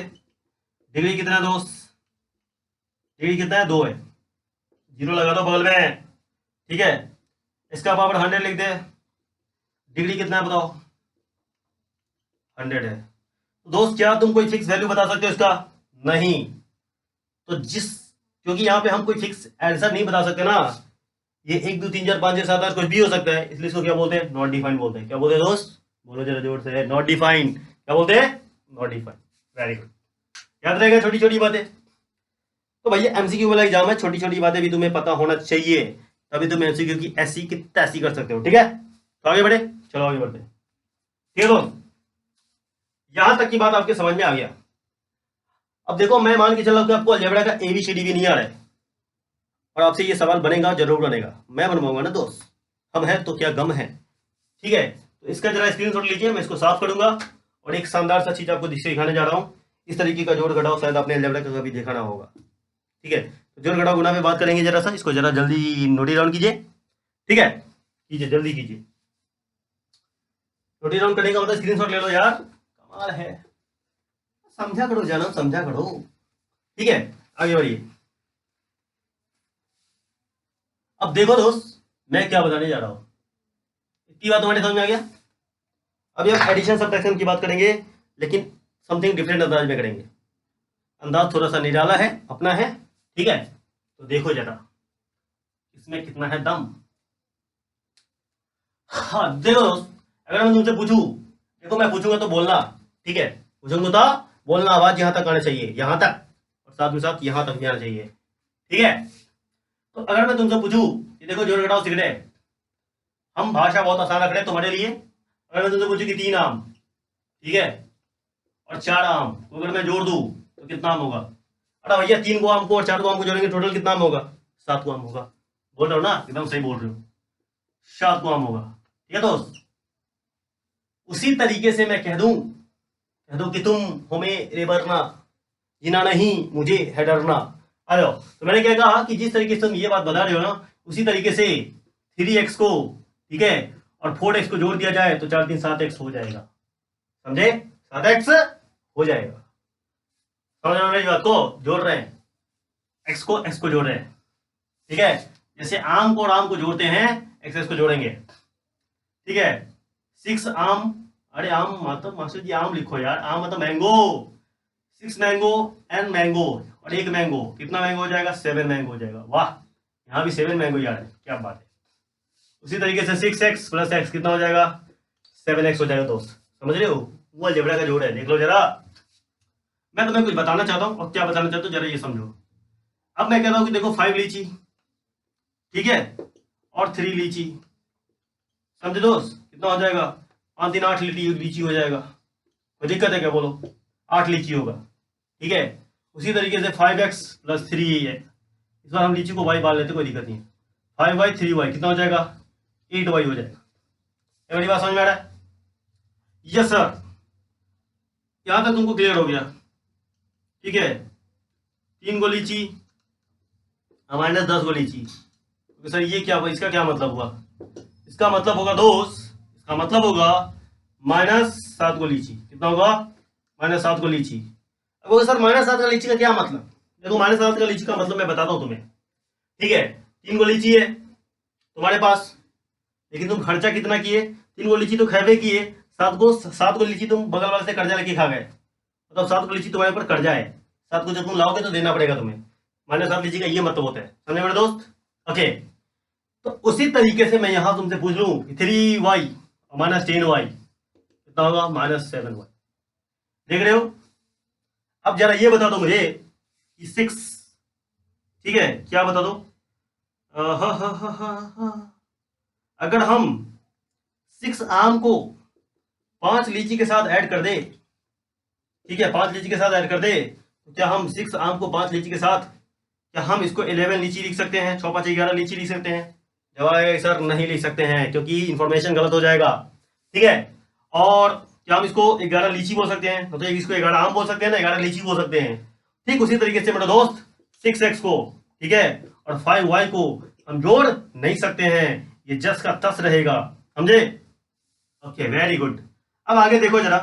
[SPEAKER 1] डिग्री कितना है दोस्त, डिग्री कितना है, 2 है, 0 लगा दो बगल में। ठीक है, इसका पावर 100 लिख दे, डिग्री कितना है बताओ, 100 है। तो दोस्त क्या तुम कोई फिक्स वैल्यू बता सकते हो इसका, नहीं। तो क्योंकि यहाँ पे हम कोई फिक्स आंसर नहीं बता सकते ना, ये 1 2 3 4 5 6 7 8 कुछ भी हो सकता है, इसलिए इसको क्या बोलते हैं, नॉट डिफाइंड बोलते हैं। क्या बोलते हैं दोस्त, बोलो जरा जोर से, नॉट डिफाइंड। क्या बोलते हैं, नॉट डिफाइंड। वेरी गुड, याद रहेगा छोटी छोटी बातें। तो भैया एमसीक्यू वाला एग्जाम है, छोटी छोटी बातें भी तुम्हें पता होना चाहिए, तभी तुम एमसीक्यू की ऐसी की तैसी कर सकते हो। ठीक है, तो आगे बढ़े, चलो आगे बढ़ते हैं। ठीक है दोस्त, यहां तक की बात आपके समझ में आ गया। अब देखो मैं मान के चल रहा हूं कि आपको अलजेब्रा का ABCD भी नहीं आ रहा है, और आपसे ये सवाल बनेगा, जरूर बनेगा, मैं बनवाऊंगा ना दोस्त, हम है तो क्या गम है। ठीक है, तो इसका जरा स्क्रीनशॉट लीजिए, मैं इसको साफ करूंगा और एक शानदार सा चीज आपको दिखाने जा रहा हूं। इस तरीके का जोड़ घटाव शायद आपने अलजेब्रा का कभी देखा ना होगा। ठीक है, तो जोड़ घटाव गुणा पे बात करेंगे, जरा सा इसको जरा जल्दी नोट डाउन कीजिए। ठीक है, कीजिए जल्दी कीजिए, नोट डाउन करने का मतलब स्क्रीनशॉट ले लो यार, कमाल है, समझा करो जाना, समझा करो। ठीक है, आगे बढ़िए। अब देखो दोस्त मैं क्या बताने जा रहा हूं, इतनी बात तुम्हारे समझ में आ गया। अभी हम एडिशन सब्ट्रैक्शन की बात करेंगे, लेकिन समथिंग डिफरेंट अंदाज में करेंगे। अंदाज थोड़ा सा निराला है, अपना है। ठीक है, तो देखो जरा इसमें कितना है दम। हाँ देखो दोस्त, अगर मैं तुमसे पूछूं, देखो मैं पूछूंगा तो बोलना, ठीक है, पूछूंगा तो बोलना, आवाज यहां तक आनी चाहिए, यहां तक, और साथ में साथ यहां तक भी आना चाहिए। ठीक है, तो अगर मैं तुमसे पूछूं कि देखो जोड़ घटाओ सीख रहे, हम भाषा बहुत आसान रख रहे हैं तुम्हारे लिए। अगर मैं तुमसे पूछूं कि 3 आम, ठीक है, और 4 आम को अगर मैं जोड़ दूं तो कितना आम होगा? अरे भैया 3 को आम को और 4 को आम को जोड़ेंगे टोटल कितना आम होगा? 7 को आम होगा। बोल रहे हो ना, एकदम सही बोल रहे हो, 7 को आम होगा। ठीक है दोस्त, उसी तरीके से मैं कह दूं कि तुम हमें रेबरना, जीना नहीं मुझे है डरना। आ जाओ, तो मैंने क्या कहा कि जिस तरीके से तुम ये बात बता रहे हो ना, उसी तरीके से 3x को, ठीक है, और 4x को जोड़ दिया जाए तो 4 3 7x हो जाएगा। समझे? 7x हो जाएगा। समझ रहे हो मेरी बात को? जोड़ रहे हैं, x को जोड़ रहे हैं। ठीक है, जैसे आम को और आम को जोड़ते हैं, x को जोड़ेंगे। ठीक है, 6 आम, अरे आम मतलब मास्टर जी आम लिखो यार, आम मतलब मैंगो। 6 मैंगो एंड मैंगो, और 1 मैंगो, कितना मैंगो हो जाएगा? 7 मैंगो हो जाएगा। वाह, यहाँ भी 7 मैंगो यार है, क्या बात है। उसी तरीके से 6x प्लस x कितना हो जाएगा? 7x हो जाएगा दोस्त। समझ रहे हो? वो अलजेब्रा का जोड़ है, देख लो जरा। मैं तुम्हें कुछ बताना चाहता हूँ, और क्या बताना चाहता हूँ जरा ये समझो। अब मैं कहता हूँ कि देखो 5 लीची, ठीक है, और 3 लीची, समझे दोस्त? कितना हो जाएगा? 5 3 8 लीची हो जाएगा। कोई दिक्कत है क्या? बोलो, 8 लीची होगा। ठीक है, उसी तरीके से 5x प्लस 3 है, इस बार हम लीची को y बाल लेते, कोई दिक्कत नहीं है। 5y 3y कितना हो जाएगा? 8y हो जाएगा। क्या मेरी बात समझ में आ रहा है? यस सर, यहां तक तुमको क्लियर हो गया? ठीक है, 3 को लीची माइनस 10 को लीची, तो सर ये क्या हुआ? इसका क्या मतलब हुआ? इसका मतलब होगा दोस्त, इसका मतलब होगा -7 को लीची। कितना होगा? -7 को लीची। अब सर -7 का लीची का क्या मतलब? देखो -7 का लीची का मतलब मैं बताता हूं तुम्हें। ठीक है, 3 को लीची है तुम्हारे पास, लेकिन तुम खर्चा कितना किए? 3 को लीची तो खैबे किए, 7 को लीची तुम बगल वाले से कर्जा लेके खा गए, मतलब 7 को लीची तुम्हारे ऊपर कर्जा है। 7 को जब तुम लाओगे तो देना पड़ेगा तुम्हें। -7 लीची का ये मतलब होता है, समझे मेरे दोस्त? ओके, तो उसी तरीके से मैं यहां तुमसे पूछ लूं 3y माइनस 10y कितना होगा? -7y। देख रहे हो? अब जरा ये बता दो मुझे कि 6, ठीक है, क्या बता दो? अगर हम 6 आम को 5 लीची के साथ ऐड कर दे, ठीक है, 5 लीची के साथ ऐड कर दे, तो क्या हम 6 आम को 5 लीची के साथ, क्या हम इसको 11 लीची लिख सकते हैं? 6 5 11 लीची लिख सकते हैं? जवाब है सर नहीं लिख सकते हैं, क्योंकि इंफॉर्मेशन गलत हो जाएगा। ठीक है, और क्या हम इसको 11 लीची बोल सकते हैं? मतलब इसको 11 आम बोल सकते हैं ना, 11 लीची बोल सकते हैं। ठीक उसी तरीके से मेरा दोस्त 6x को, ठीक है, और 5y को हम जोड़ नहीं सकते हैं, ये जस का तस रहेगा। समझे? Okay, very good. अब आगे देखो जरा,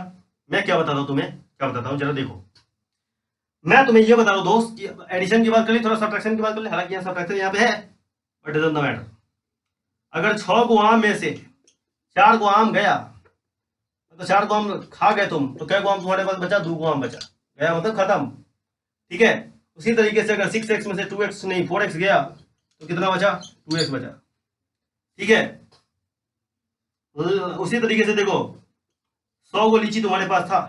[SPEAKER 1] मैं क्या बताता हूं तुम्हें, क्या बताता हूं जरा देखो। मैं तुम्हें ये बता दूं दोस्त कि एडिशन की बात कर ली, थोड़ा सब्ट्रैक्शन की बात कर ली, हालांकि यहाँ सब्ट्रैक्शन यहाँ पे है, बट डजंट मैटर। अगर 6 को आम में से 4 को आम गया, तो 4 को आम खा गए तुम, तो क्या को आम तुम्हारे पास बचा? 2 को आम बचा, गया मतलब खत्म। ठीक है, उसी तरीके से अगर 6x में से 2x नहीं 4x गया, तो कितना बचा? 2x बचा। ठीक है, उसी तरीके से देखो 100 को लीची तुम्हारे पास था,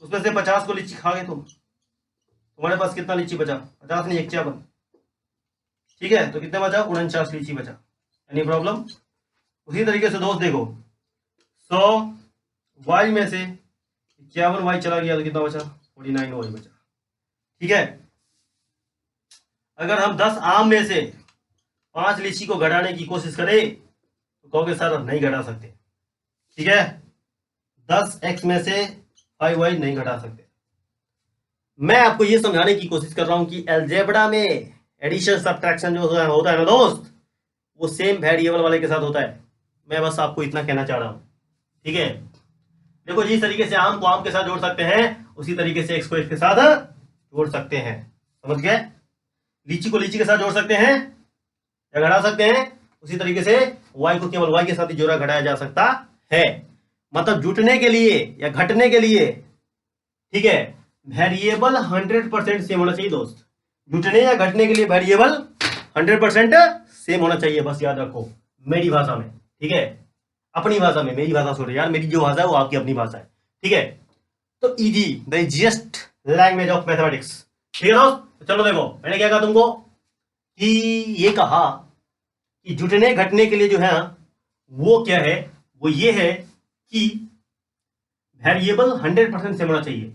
[SPEAKER 1] उसमें से 50 को लीची खा गए तुम, तुम्हारे पास कितना लीची बचा? 50 नहीं 51। ठीक है, तो कितना बचा? 49 लीची बचा। Any problem? उसी तरीके से दोस्त देखो 100 वाई में से 51 वाई चला गया तो कितना बचा? 49 वाई बचा। ठीक है, अगर हम 10 आम में से 5 लीची को घटाने की कोशिश करें तो कहोगे सर नहीं घटा सकते। ठीक है, 10x में से 5y नहीं घटा सकते। मैं आपको यह समझाने की कोशिश कर रहा हूं कि अलजेब्रा में एडिशन सब्ट्रैक्शन जो होता है ना दोस्त, वो सेम वेरिएबल वाले के साथ होता है। मैं बस आपको इतना कहना चाह रहा हूं। ठीक है, देखो जिस तरीके से आम को आम के साथ जोड़ सकते हैं, उसी तरीके से x को x के साथ जोड़ सकते हैं। समझ गए? लीची को लीची के साथ जोड़ सकते हैं या घटा सकते हैं, उसी तरीके से y को केवल y के साथ ही जोड़ा घटाया जा सकता है। मतलब जुटने के लिए या घटने के लिए, ठीक है, वेरिएबल 100% सेम होना चाहिए दोस्त। जुटने या घटने के लिए वेरिएबल 100% सेम होना चाहिए, बस याद रखो मेरी भाषा में। ठीक है, अपनी भाषा में, मेरी भाषा छोड़ो यार, मेरी जो भाषा है वो आपकी अपनी भाषा है। ठीक है, तो easy the easiest language of mathematics ठीक है दोस्त, तो चलो देखो मैंने क्या कहा तुमको कि ये कहा कि जुटने घटने के लिए जो है वो क्या है, वो ये है कि वेरिएबल 100% सेम होना चाहिए।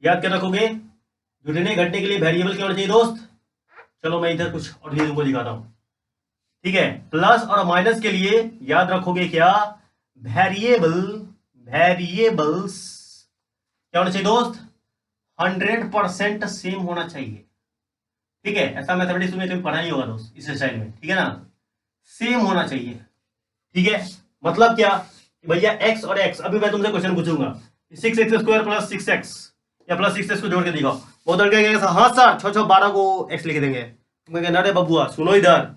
[SPEAKER 1] याद क्या रखोगे, जुटने घटने के लिए वेरिएबल क्या होना चाहिए दोस्त। चलो मैं इधर कुछ और भी तुमको दिखाता हूं। ठीक है, प्लस और माइनस के लिए याद रखोगे क्या, वेरिएबल्स क्या होना चाहिए दोस्त, 100% सेम होना चाहिए। ठीक है, ऐसा मैथमेटिक्स में कभी पढ़ा ही होगा दोस्त इस स्टाइल में, ठीक है ना, सेम होना चाहिए। ठीक है, मतलब क्या कि भैया एक्स और एक्स, अभी मैं तुमसे क्वेश्चन पूछूंगा 6x² प्लस 6x या प्लस 6x को जोड़ के दिखाओ, वो तो कहेंगे हाँ सर 6 12 को x लिख देंगे। तुम कहेंगे अरे बबुआ सुनो इधर,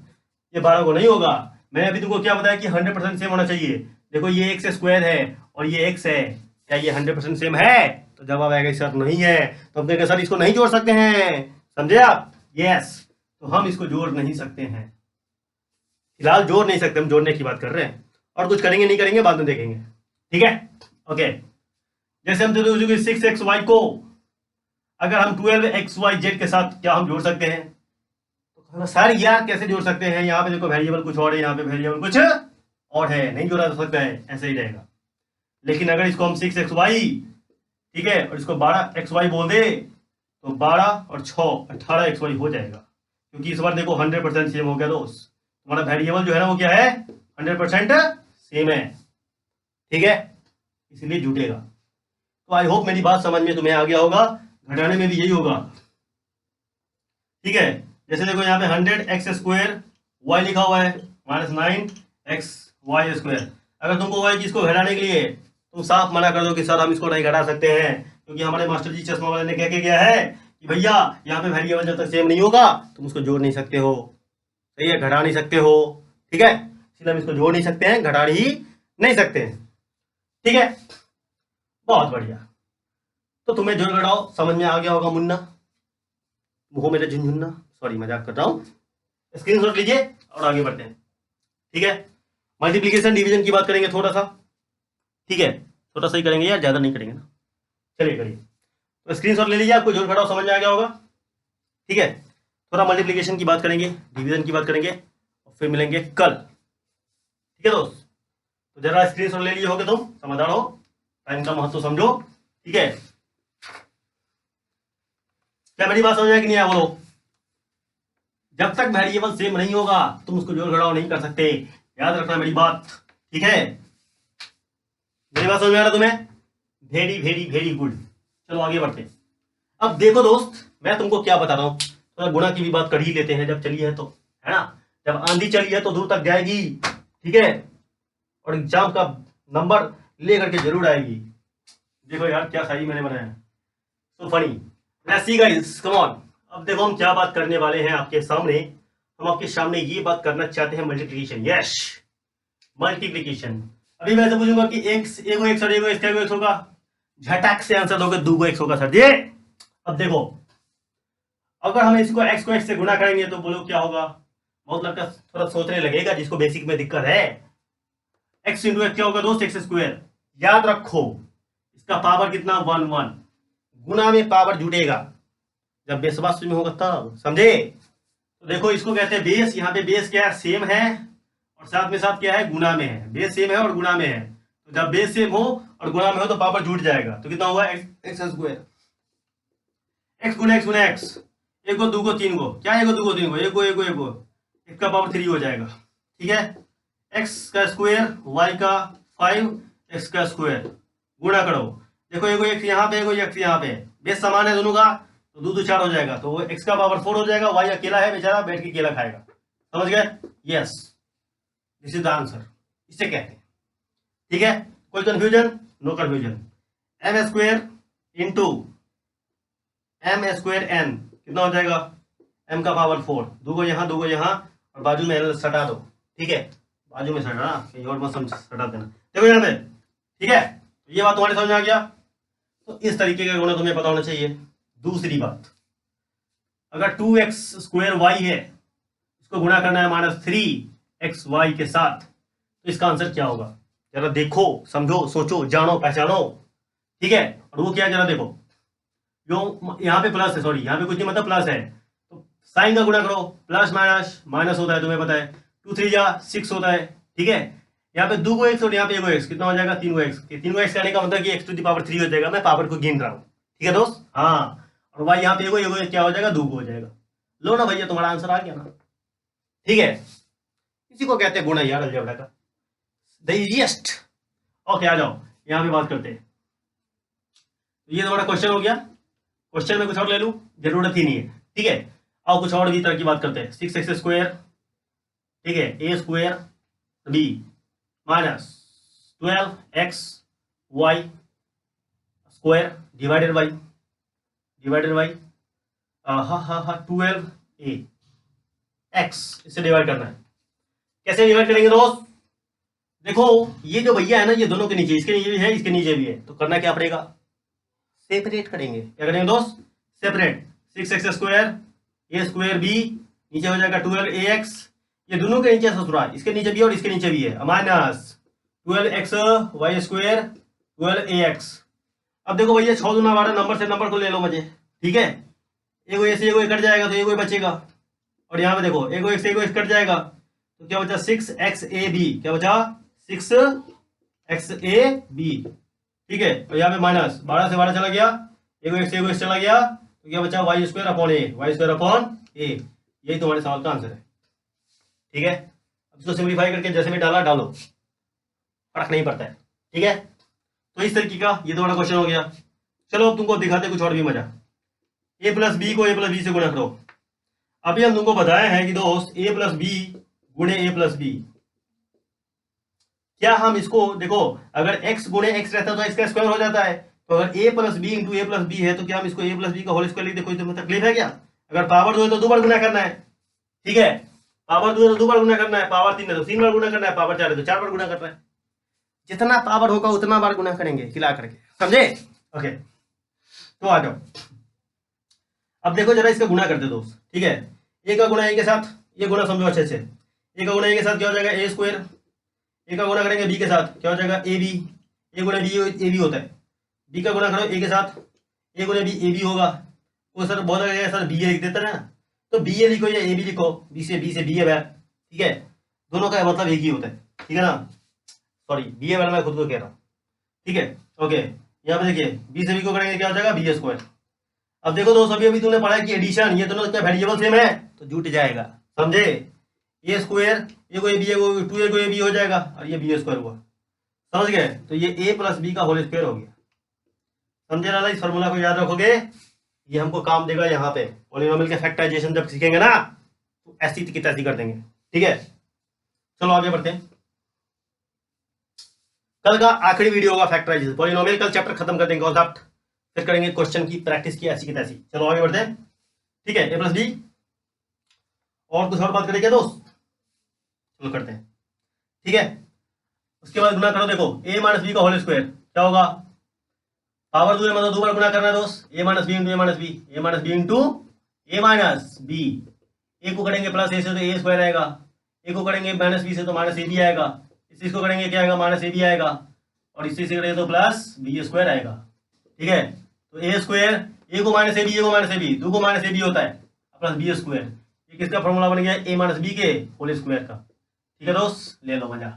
[SPEAKER 1] ये 12 को नहीं होगा। मैंने अभी तुमको क्या बताया कि 100% सेम होना चाहिए। देखो ये x² है और ये x है, क्या ये 100% सेम है? तो जवाब आएगा सर नहीं है। तो हम कहेंगे सर इसको नहीं जोड़ सकते हैं, समझे आप? यस, तो हम इसको जोड़ नहीं सकते हैं, फिलहाल जोड़ नहीं सकते, हम जोड़ने की बात कर रहे हैं, और कुछ करेंगे नहीं करेंगे बाद में देखेंगे। ठीक है, ओके। जैसे हम 6xy को अगर हम 12xyz के साथ क्या हम जोड़ सकते हैं, तो सर यार कैसे जोड़ सकते हैं, यहाँ पे देखो वेरिएबल कुछ और है, यहाँ पे वेरिएबल कुछ और है, नहीं जोड़ा जा सकता है, ऐसे ही रहेगा। लेकिन अगर इसको हम 6xy, ठीक है, और इसको 12xy बोल दे तो 12 और 6 18xy हो जाएगा, क्योंकि इस बार देखो 100% सेम हो गया दोस्त। तुम्हारा वेरिएबल जो है ना वो क्या है, 100% सेम है। ठीक है, इसलिए जुटेगा। तो आई होप मेरी बात समझ में तुम्हें आ गया होगा, घटाने में भी यही होगा। ठीक है, जैसे देखो यहाँ पे 100x² y लिखा हुआ है -9xy²। अगर तुमको y इसको घटाने के लिए तुम साफ मना कर दो कि सर हम इसको नहीं घटा सकते हैं, क्योंकि हमारे मास्टर जी चश्मा वाले ने कह के गया है कि भैया यहाँ पे वेरिएबल जब तक सेम नहीं होगा तुम उसको जोड़ नहीं सकते हो, सही है, घटा नहीं सकते हो। ठीक है, इसलिए हम इसको जोड़ नहीं सकते हैं, घटा ही नहीं सकते हैं। ठीक है, बहुत बढ़िया। तो तुम्हें जोड़ घटाओ समझ में आ गया होगा मुन्ना, मुंह मेरे झुनझुन्ना, सॉरी मजाक कर रहा हूं। स्क्रीनशॉट लीजिए और आगे बढ़ते हैं। ठीक है, मल्टीप्लीकेशन डिवीजन की बात करेंगे थोड़ा सा। ठीक है, थोड़ा सा ही करेंगे यार, ज्यादा नहीं करेंगे ना। चलिए करिए, तो स्क्रीनशॉट ले लीजिए, आपको जोड़ घटाओ समझ में आ गया होगा। ठीक है, थोड़ा मल्टीप्लीकेशन की बात करेंगे, डिवीजन की बात करेंगे, और फिर मिलेंगे कल। ठीक है दोस्त, तो जरा स्क्रीनशॉट ले लिए होगे, तुम समझदार हो, टाइम का महत्व समझो। ठीक है, क्या मेरी बात समझ में कि नहीं आया बोलो। जब तक वेरिएबल सेम नहीं होगा तुम उसको जोड़ घटाव नहीं कर सकते, याद रखना मेरी बात। ठीक है, मेरी बात समझ में आ रहा तुम्हें? Very very very good. चलो आगे बढ़ते हैं। अब देखो दोस्त, मैं तुमको क्या बता रहा हूं, थोड़ा गुणा की भी बात कर ही लेते हैं, जब चली है तो, है ना, जब आंधी चली है तो दूर तक जाएगी। ठीक है, और एग्जाम का नंबर लेकर के जरूर आएगी। देखो यार क्या शायरी मैंने बनाया, so funny. Let's see guys, come on. अब देखो हम क्या बात करने वाले हैं आपके सामने। हम आपके सामने ये बात करना चाहते हैं मल्टीप्लिकेशन। Yes, multiplication. अभी मैं ऐसे पूछूंगा कि एक्स एगो एक्स और एगो एक्स होगा, झटक से आंसर दोगे 2 एक्स होगा सर जी। अब देखो अगर हम इसको एक्स को एक्स से गुणा करेंगे तो बोलो क्या होगा, बहुत लड़का थोड़ा सोचने लगेगा जिसको बेसिक में दिक्कत है। एक्स इंटू एक्स क्या होगा दोस्त, x²। याद रखो इसका पावर कितना, 1 1। गुना में पावर जुटेगा जब बेसवास में होगा तब, समझे? तो देखो इसको कहते हैं बेस, यहाँ पे बेस क्या है, सेम है, और साथ में साथ क्या है, गुना में है। बेस सेम है और गुना में है, तो जब बेस सेम हो और गुना में हो तो पावर जुट जाएगा। तो कितना होगा, x²। एक्स गुना एक्स गुना एक्स, एगो दूगो तीन गो, क्या एगो दूगो तीन गो, एगो एगो एगो, एक्स का पावर 3 हो जाएगा। ठीक है, एक्स का स्क्वायर वाई का 5 एक्स का स्क्वायर, गुणा करो। देखो एगो एक्स यहाँ पे, एगो एक्स यहाँ पे, बेस समान है दोनों का, तो 2 2 4 हो जाएगा, तो वो एक्स का पावर 4 हो जाएगा। वाई अकेला है बेचारा, बैठ के केला खाएगा। समझ गए? Yes, this is the answer, इसे कहते हैं। ठीक है, कोई confusion? No confusion. m² into m²n कितना हो जाएगा, m का पावर 4, दूगो यहाँ और बाजू में l सटा दो। ठीक है, बाजू में सटा, कहीं और मत सटा देना। देखो यहाँ पे, ठीक है, तो ये बात तुम्हारे समझ में आ गया। तो इस तरीके का गुणा तुम्हें पता होना चाहिए। दूसरी बात, अगर 2x² y है, इसको गुणा करना है -3xy के साथ, तो इसका आंसर क्या होगा, जरा देखो, समझो, सोचो, जानो, पहचानो। ठीक है, और वो क्या है जरा देखो, यो यहाँ पे प्लस है, सॉरी यहाँ पे कुछ नहीं मतलब प्लस है, तो साइन का गुणा करो, प्लस माइनस माइनस होता है, तुम्हें पता है 2 3 जा 6 होता है, ठीक है। यहाँ पे 2 को एक्स और यहाँ पे 1 को एक्स, कितना हो जाएगा 3 को एक्स, 3 को एक्स करने का मतलब कि x टू द पावर 3 हो जाएगा, मैं पावर को गिन रहा हूँ, ठीक है दोस्त। हाँ, और y यहाँ पे 1 को क्या हो जाएगा 2 को हो जाएगा। लो ना भैया, तुम्हारा आंसर आ गया ना, ठीक है। इसी को कहते हैं गुणा यार अलजेब्रा का, द इजीएस्ट। ओके आ जाओ यहाँ पे बात करते हैं। ये तुम्हारा क्वेश्चन हो गया, क्वेश्चन में कुछ और ले लूं, जरूरत ही नहीं है, ठीक है। आओ कुछ और भी तरह की बात करते हैं। 6x स्क्वायर, ठीक है, a square b minus 12x y square divided by 12 a x, इसे डिवाइड करना है। कैसे डिवाइड करेंगे दोस्त? देखो ये जो भैया है ना, ये दोनों के नीचे, इसके नीचे भी है, इसके नीचे भी है, तो करना क्या पड़ेगा, सेपरेट करेंगे। क्या करेंगे दोस्त? सेपरेट। 6x स्क्वायर ए स्क्वायर बी, नीचे हो जाएगा 12ax, ये दोनों के नीचे ससुरा, इसके नीचे भी और इसके नीचे भी है, minus 12x y square 12ax। अब देखो भैया 6 दूना 12, नंबर से नंबर को ले लो मजे, ठीक है। एगो ऐसे एगो कट जाएगा तो एगो बचेगा, और यहाँ पे देखो एगो एक्स कट जाएगा, तो क्या बचा 6xab, क्या बचा 6xab, ठीक है। और यहाँ पे माइनस 12 से 12 चला गया, एगो एक्स चला गया, तो क्या बचा वाई स्क्वायर अपॉन ए, यही तुम्हारे सवाल का आंसर है, ठीक है। अब इसको सिंप्लीफाई करके जैसे भी डाला डालो, फर्क नहीं पड़ता है, ठीक है। तो इस तरीके का ये तुम्हारा क्वेश्चन हो गया। चलो अब तुमको दिखाते कुछ और भी मजा। a प्लस बी को a प्लस बी से गुणा करो। अभी हम तुमको बताए हैं कि दोस्त a प्लस बी गुणे a प्लस बी, क्या हम इसको देखो, अगर x गुणे x रहता तो x का स्क्वायर हो जाता है, तो अगर a plus b into a plus b है, तो क्या हम इसको a प्लस बी का होल स्क्वायर लिख दे, कोई तुम्हें तकलीफ है क्या? अगर पावर 2 है तो 2 बार गुना करना है, ठीक है। पावर 2 है तो 2 बार गुना करना है, पावर 3 है तो 3 बार गुना करना है, पावर 4 है तो 4 बार गुना करना है। जितना पावर होगा उतना बार गुना करेंगे खिला करके, समझे? ओके, तो आ जाओ। अब देखो जरा इसका गुणा करते दोस्त, ठीक है। ए का गुणा ए के साथ, ये गुणा समझो अच्छे से। ए का गुणा ए के साथ क्या हो जाएगा ए स्क्वायर, ए का गुणा करेंगे बी के साथ क्या हो जाएगा ए बी, ए गुणा बी ए बी होता है। बी का गुणा करो ए के साथ, ए गुणा बी ए बी होगा। वो सर बहुत लगेगा सर बी ए लिख देता ना, तो बी ए लिखो या ए बी लिखो, बी से बी है बैर, ठीक है। दोनों का मतलब एक ही होता है, ठीक है ना, सॉरी बी ए वाला मैं खुद को कह रहा हूँ, ठीक है। ओके, यहाँ पे देखिए बी से बी को करेंगे क्या हो जाएगा बी स्क्वायर। अब देखो दोस्त अभी तुमने पढ़ा कि एडिशन, ये दोनों क्या वेरिएबल सेम है तो जुट जाएगा, समझे। ए स्क्वायर ये को ए बी, ये को 2a को ए बी हो जाएगा, और ये बी स्क्वायर हुआ, समझ गए। तो ये a प्लस बी का होल स्क्वायर हो गया, समझे ना। इस फॉर्मूला को याद रखोगे, ये हमको काम देगा यहाँ पे। पॉलिनोमियल के फैक्टराइजेशन जब सीखेंगे ना, तो ऐसी की तैसी कर देंगे, ठीक है। चलो आगे बढ़ते हैं। कल का आखिरी वीडियो होगा फैक्टराइजेशन, पॉलिनोमियल कल चैप्टर खत्म कर देंगे कॉन्सेप्ट, फिर करेंगे क्वेश्चन की प्रैक्टिस की ऐसी की तैसी। चलो आगे बढ़ते हैं, ठीक है। ए प्लस बी, और कुछ और बात करें क्या दोस्त? चलो करते हैं, ठीक है। उसके बाद गुना करो, देखो ए माइनस बी का होल स्क्वायर क्या होगा, पावर 2 है मतलब 2 बार गुना करना है दोस्त, ए माइनस बी इंटू ए माइनस बी, ए माइनस बी इंटू ए माइनस बी। ए को करेंगे प्लस ए से तो ए स्क्वायर आएगा, ए को करेंगे माइनस बी से तो माइनस ए बी आएगा, इसको करेंगे क्या आएगा माइनस ए बी आएगा, और इसी से करेंगे तो प्लस बी स्क्वायर आएगा, ठीक है। तो ए स्क्वायर, ए को माइनस ए बी, ए को माइनस ए बी, 2 को माइनस ए बी होता है, प्लस बी स्क्वायर, ये किसका फॉर्मूला बन गया ए माइनस बी के होल स्क्वायर का, ठीक है दोस्त, ले लो मजा,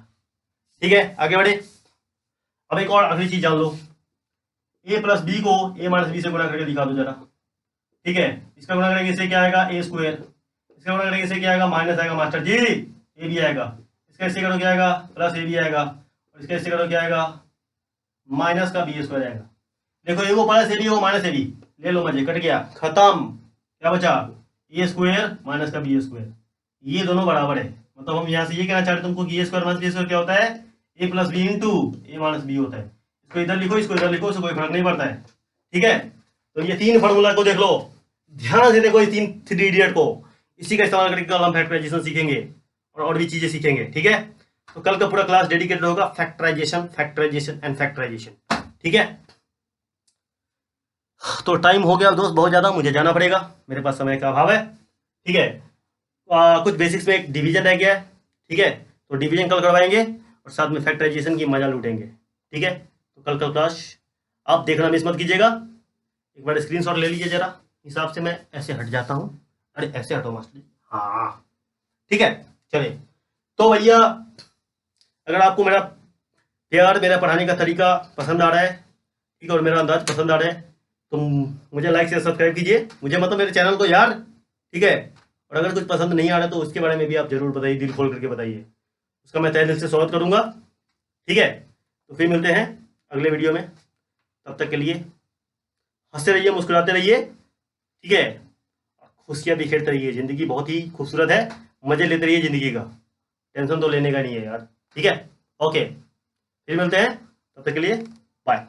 [SPEAKER 1] ठीक है। आगे बढ़े। अब एक और अगली चीज जान लो, ए प्लस बी को ए माइनस बी से गुणा करके दिखा दो जरा, ठीक है। इसका गुणा करेंगे इससे क्या आएगा ए स्क्वायर, इसका गुणा करेंगे इससे क्या आएगा माइनस आएगा मास्टर जी, ए बी आएगा। इसका इससे करो क्या आएगा प्लस ए बी आएगा, और इसका इससे करो क्या आएगा माइनस का बी स्क्वायर आएगा। देखो ए को प्लस ए बी, को माइनस ए बी, ले लो मजे, कट गया खत्म, क्या बचा ए स्क्वायर माइनस का बी स्क्वायर, ये दोनों बराबर है। मतलब हम यहाँ से ये कहना चाहते तुमको कि ए स्क्वायर माइनस बी स्क्वायर क्या होता है ए प्लस बी इंटू ए माइनस बी होता है। इसको इधर लिखो, इसको इधर लिखो, उससे कोई फर्क नहीं पड़ता है, ठीक है। तो ये 3 फॉर्मूला को देख लो, ध्यान से देखो, ये 3 इडियट को, इसी का इस्तेमाल करके कल हम फैक्टराइजेशन सीखेंगे और भी चीजें सीखेंगे, ठीक है। तो कल का पूरा क्लास डेडिकेटेड होगा फैक्टराइजेशन एंड फैक्टराइजेशन, ठीक है। तो टाइम हो गया दोस्त बहुत ज्यादा, मुझे जाना पड़ेगा, मेरे पास समय का अभाव है, ठीक है। कुछ बेसिक्स में एक डिवीजन रह गया है, ठीक है। तो डिवीजन कल करवाएंगे और साथ में फैक्टराइजेशन की मजा लूटेंगे, ठीक है। तो कल क्लास आप देखना मिस मत कीजिएगा, एक बार स्क्रीनशॉट ले लीजिए जरा, हिसाब से मैं ऐसे हट जाता हूँ। अरे ऐसे हटो मास्टर जी, हाँ ठीक है। चलिए तो भैया अगर आपको मेरा प्यार, मेरा पढ़ाने का तरीका पसंद आ रहा है, ठीक है, और मेरा अंदाज पसंद आ रहा है, तो मुझे लाइक शेयर सब्सक्राइब कीजिए, मुझे मतलब मेरे चैनल को यार, ठीक है। और अगर कुछ पसंद नहीं आ रहा तो उसके बारे में भी आप जरूर बताइए, दिल खोल करके बताइए, उसका मैं तहे दिल से स्वागत करूंगा, ठीक है। तो फिर मिलते हैं अगले वीडियो में, तब तक के लिए हंसते रहिए, मुस्कुराते रहिए, ठीक है, खुशियां बिखेरते रहिए। जिंदगी बहुत ही खूबसूरत है, मजे लेते रहिए जिंदगी का, टेंशन तो लेने का नहीं है यार, ठीक है। ओके, फिर मिलते हैं, तब तक के लिए बाय।